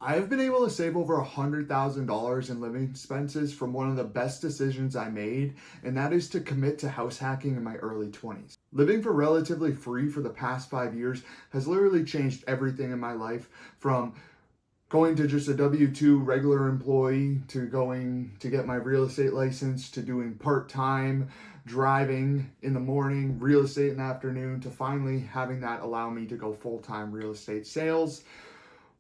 I've been able to save over $100,000 in living expenses from one of the best decisions I made, and that is to commit to house hacking in my early 20s. Living for relatively free for the past 5 years has literally changed everything in my life, from going to just a W-2 regular employee to going to get my real estate license to doing part-time driving in the morning, real estate in the afternoon, to finally having that allow me to go full-time real estate sales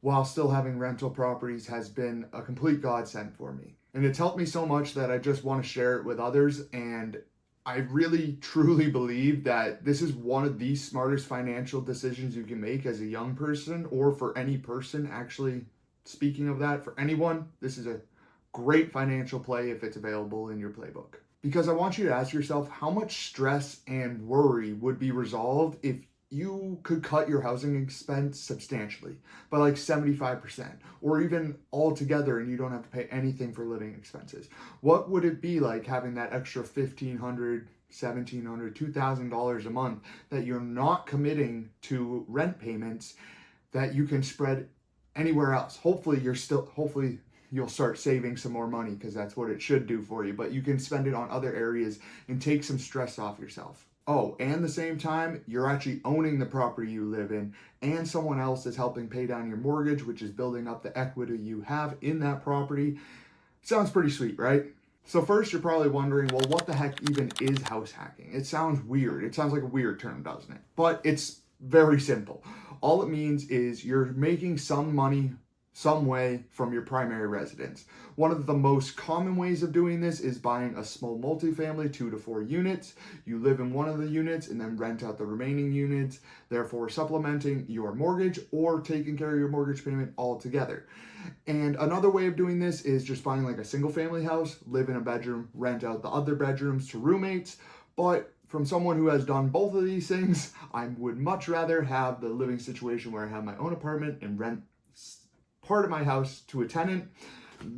while still having rental properties has been a complete godsend for me. And it's helped me so much that I just want to share it with others. And I really truly believe that this is one of the smartest financial decisions you can make as a young person, or for any person. Actually, speaking of that, for anyone, this is a great financial play if it's available in your playbook. Because I want you to ask yourself, how much stress and worry would be resolved if you could cut your housing expense substantially by like 75%, or even altogether, and you don't have to pay anything for living expenses? What would it be like having that extra $1,500, $1,700, $2,000 a month that you're not committing to rent payments that you can spread anywhere else? Hopefully you'll start saving some more money, because that's what it should do for you, but you can spend it on other areas and take some stress off yourself. Oh, and at the same time, you're actually owning the property you live in, and someone else is helping pay down your mortgage, which is building up the equity you have in that property. Sounds pretty sweet, right? So first, you're probably wondering, well, what the heck even is house hacking? It sounds weird. It sounds like a weird term, doesn't it? But it's very simple. All it means is you're making some money some way from your primary residence. One of the most common ways of doing this is buying a small multifamily, 2 to 4 units. You live in one of the units and then rent out the remaining units, therefore supplementing your mortgage or taking care of your mortgage payment altogether. And another way of doing this is just buying like a single family house, live in a bedroom, rent out the other bedrooms to roommates. But from someone who has done both of these things, I would much rather have the living situation where I have my own apartment and rent part of my house to a tenant,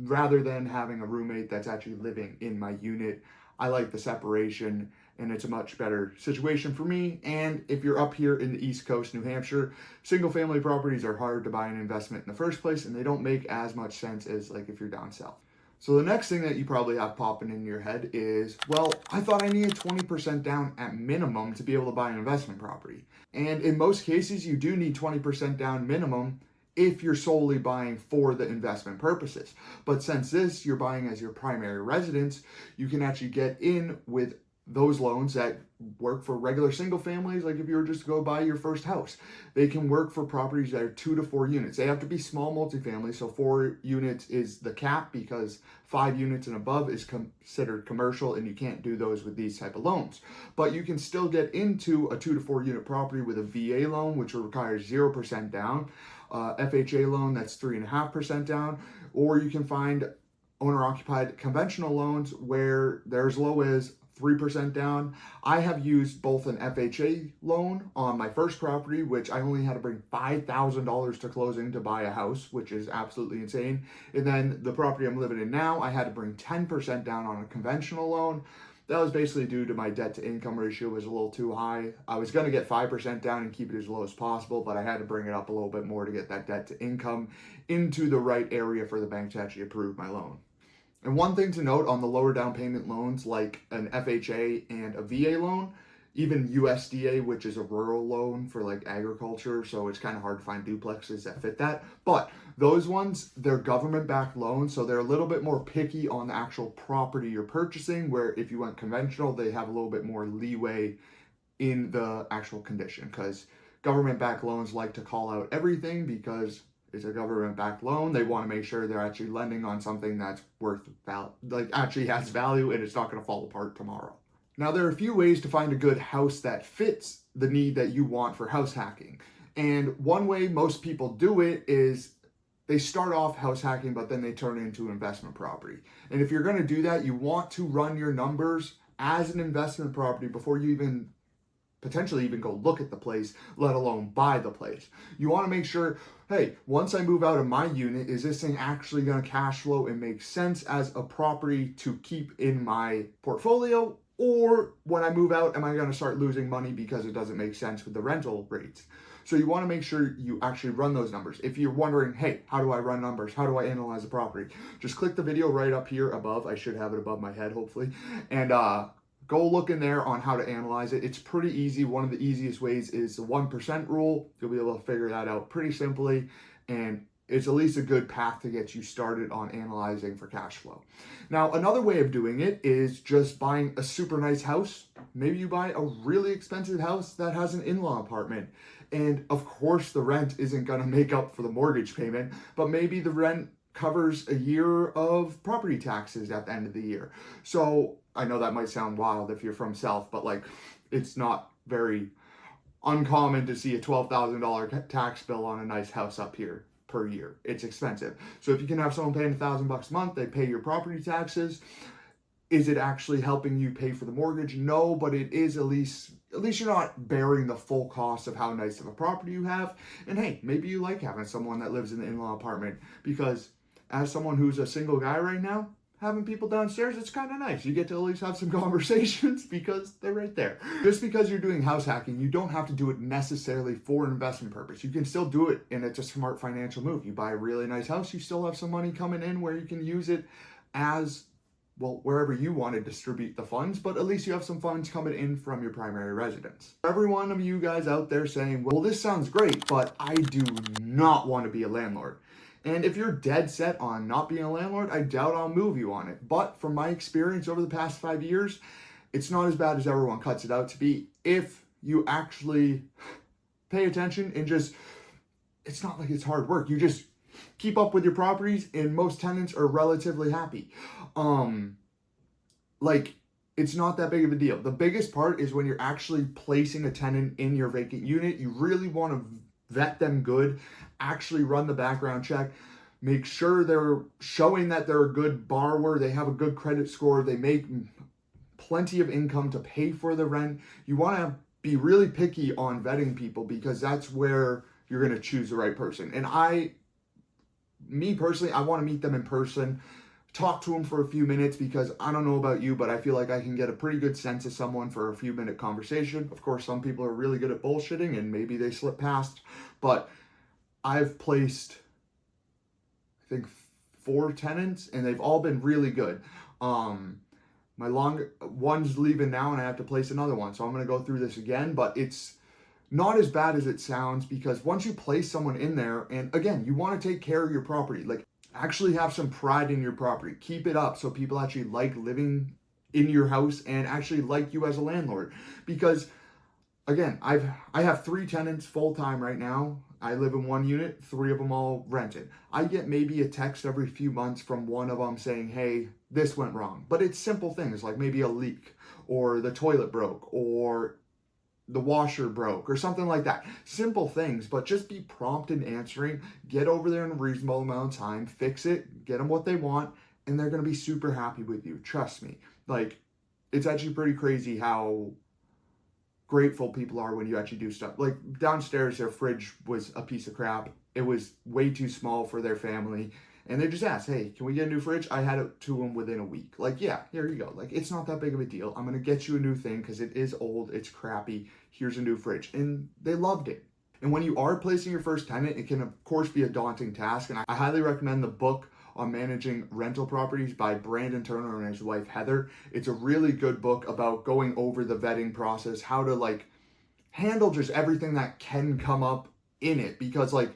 rather than having a roommate that's actually living in my unit. I like the separation, and it's a much better situation for me. And if you're up here in the East Coast, New Hampshire, single family properties are hard to buy an investment in the first place, and they don't make as much sense as like if you're down south. So the next thing that you probably have popping in your head is, well, I thought I needed 20% down at minimum to be able to buy an investment property. And in most cases, you do need 20% down minimum if you're solely buying for the investment purposes. But since you're buying as your primary residence, you can actually get in with those loans that work for regular single families. Like if you were just to go buy your first house, they can work for properties that are 2 to 4 units. They have to be small multifamily, so 4 units is the cap, because 5 units and above is considered commercial, and you can't do those with these type of loans. But you can still get into a 2 to 4 unit property with a VA loan, which requires 0% down, FHA loan that's 3.5% down, or you can find owner-occupied conventional loans where they're as low as 3% down. I have used both an FHA loan on my first property, which I only had to bring $5,000 to closing to buy a house, which is absolutely insane. And then the property I'm living in now, I had to bring 10% down on a conventional loan. That was basically due to my debt to income ratio was a little too high. I was going to get 5% down and keep it as low as possible, but I had to bring it up a little bit more to get that debt to income into the right area for the bank to actually approve my loan. And one thing to note on the lower down payment loans like an FHA and a VA loan, even USDA, which is a rural loan for like agriculture, so it's kind of hard to find duplexes that fit that. But those ones, they're government-backed loans, so they're a little bit more picky on the actual property you're purchasing, where if you went conventional, they have a little bit more leeway in the actual condition, because government-backed loans like to call out everything because it's a government-backed loan. They want to make sure they're actually lending on something that's worth like actually has value, and it's not going to fall apart tomorrow. Now, there are a few ways to find a good house that fits the need that you want for house hacking. And one way most people do it is they start off house hacking, but then they turn it into investment property. And if you're going to do that, you want to run your numbers as an investment property before you even potentially even go look at the place, let alone buy the place. You want to make sure, hey, once I move out of my unit, is this thing actually going to cash flow and make sense as a property to keep in my portfolio? Or when I move out, am I going to start losing money because it doesn't make sense with the rental rates? So you want to make sure you actually run those numbers. If you're wondering, hey, how do I run numbers? How do I analyze a property? Just click the video right up here above. I should have it above my head, hopefully. And go look in there on how to analyze it. It's pretty easy. One of the easiest ways is the 1% rule. You'll be able to figure that out pretty simply. And it's at least a good path to get you started on analyzing for cash flow. Now, another way of doing it is just buying a super nice house. Maybe you buy a really expensive house that has an in-law apartment. And of course, the rent isn't going to make up for the mortgage payment, but maybe the rent covers a year of property taxes at the end of the year. So I know that might sound wild if you're from South, but like it's not very uncommon to see a $12,000 tax bill on a nice house up here per year. It's expensive. So if you can have someone paying $1,000 a month, they pay your property taxes. Is it actually helping you pay for the mortgage? No, but it is at least you're not bearing the full cost of how nice of a property you have. And hey, maybe you like having someone that lives in the in-law apartment, because as someone who's a single guy right now, having people downstairs, it's kind of nice. You get to at least have some conversations because they're right there. Just because you're doing house hacking, you don't have to do it necessarily for an investment purpose. You can still do it, and it's a smart financial move. You buy a really nice house, you still have some money coming in where you can use it as, well, wherever you want to distribute the funds, but at least you have some funds coming in from your primary residence. Every one of you guys out there saying, well, this sounds great, but I do not want to be a landlord. And if you're dead set on not being a landlord, I doubt I'll move you on it. But from my experience over the past 5 years, it's not as bad as everyone cuts it out to be if you actually pay attention and just, it's not like it's hard work. You just keep up with your properties, and most tenants are relatively happy. It's not that big of a deal. The biggest part is when you're actually placing a tenant in your vacant unit. You really want to vet them good, actually run the background check, make sure they're showing that they're a good borrower, they have a good credit score, they make plenty of income to pay for the rent. You want to be really picky on vetting people, because that's where you're going to choose the right person. And me personally, I want to meet them in person, talk to them for a few minutes, because I don't know about you, but I feel like I can get a pretty good sense of someone for a few minute conversation. Of course, some people are really good at bullshitting and maybe they slip past, but I've placed, I think, 4 tenants and they've all been really good. My one's leaving now and I have to place another one. So I'm going to go through this again, but it's not as bad as it sounds, because once you place someone in there, and again, you want to take care of your property, like actually have some pride in your property, keep it up so people actually like living in your house and actually like you as a landlord. Because again, I have 3 tenants full time right now. I live in one unit, 3 of them all rented. I get maybe a text every few months from one of them saying, hey, this went wrong. But it's simple things like maybe a leak, or the toilet broke, or the washer broke, or something like that. Simple things, but just be prompt in answering. Get over there in a reasonable amount of time, fix it, get them what they want, and they're going to be super happy with you. Trust me. Like, it's actually pretty crazy how grateful people are when you actually do stuff. Like downstairs, their fridge was a piece of crap. It was way too small for their family. And they just asked, hey, can we get a new fridge? I had it to them within a week. Like, yeah, here you go. Like, it's not that big of a deal. I'm going to get you a new thing because it is old. It's crappy. Here's a new fridge. And they loved it. And when you are placing your first tenant, it can, of course, be a daunting task. And I highly recommend the book on managing rental properties by Brandon Turner and his wife, Heather. It's a really good book about going over the vetting process, how to like handle just everything that can come up in it. Because like,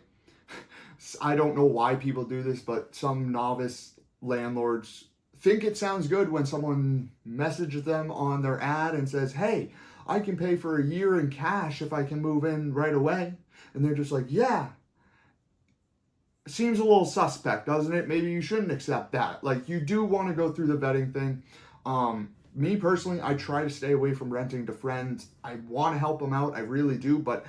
I don't know why people do this, but some novice landlords think it sounds good when someone messages them on their ad and says, hey, I can pay for a year in cash if I can move in right away. And they're just like, yeah. Seems a little suspect, doesn't it? Maybe you shouldn't accept that. Like, you do want to go through the vetting thing. Me personally, I try to stay away from renting to friends. I want to help them out. I really do. But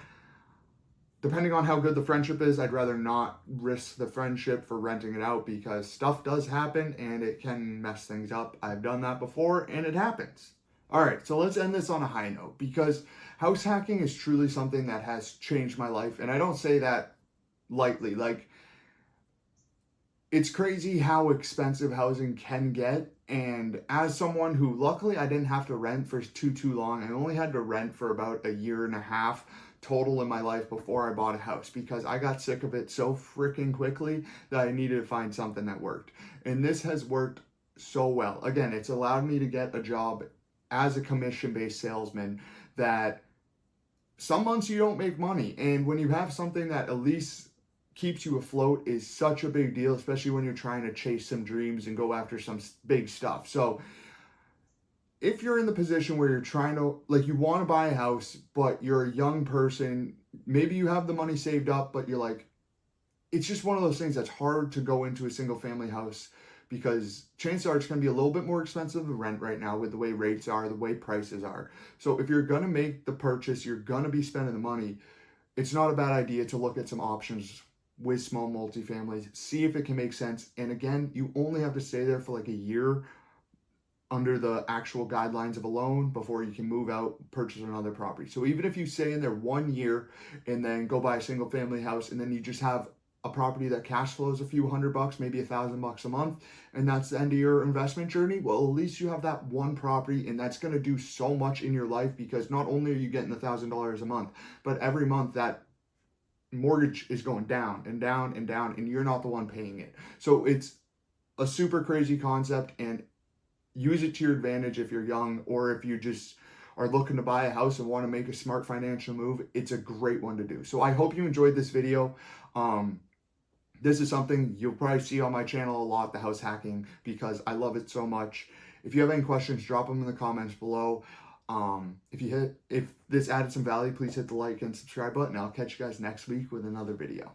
depending on how good the friendship is, I'd rather not risk the friendship for renting it out, because stuff does happen and it can mess things up. I've done that before and it happens. All right, so let's end this on a high note, because house hacking is truly something that has changed my life. And I don't say that lightly. Like, it's crazy how expensive housing can get. And as someone who, luckily, I didn't have to rent for too long. I only had to rent for about a year and a half total in my life before I bought a house because I got sick of it so freaking quickly that I needed to find something that worked. And this has worked so well. Again, it's allowed me to get a job as a commission-based salesman that some months you don't make money. And when you have something that at least keeps you afloat is such a big deal, especially when you're trying to chase some dreams and go after some big stuff. So if you're in the position where you're trying to, like, you want to buy a house, but you're a young person, maybe you have the money saved up, but you're like, it's just one of those things that's hard to go into a single family house because chances are it's going to be a little bit more expensive to rent right now with the way rates are, the way prices are. So if you're going to make the purchase, you're going to be spending the money. It's not a bad idea to look at some options with small multifamilies, see if it can make sense. And again, you only have to stay there for like a year under the actual guidelines of a loan before you can move out, purchase another property. So even if you stay in there 1 year and then go buy a single family house and then you just have a property that cash flows a few $100, maybe $1,000 a month, and that's the end of your investment journey, well, at least you have that one property, and that's going to do so much in your life because not only are you getting $1,000 a month, but every month that mortgage is going down and down and down, and you're not the one paying it. So it's a super crazy concept, and use it to your advantage if you're young or if you just are looking to buy a house and want to make a smart financial move. It's a great one to do. So I hope you enjoyed this video. This is something you'll probably see on my channel a lot, the house hacking, because I love it so much. If you have any questions, drop them in the comments below. If this added some value, please hit the like and subscribe button. I'll catch you guys next week with another video.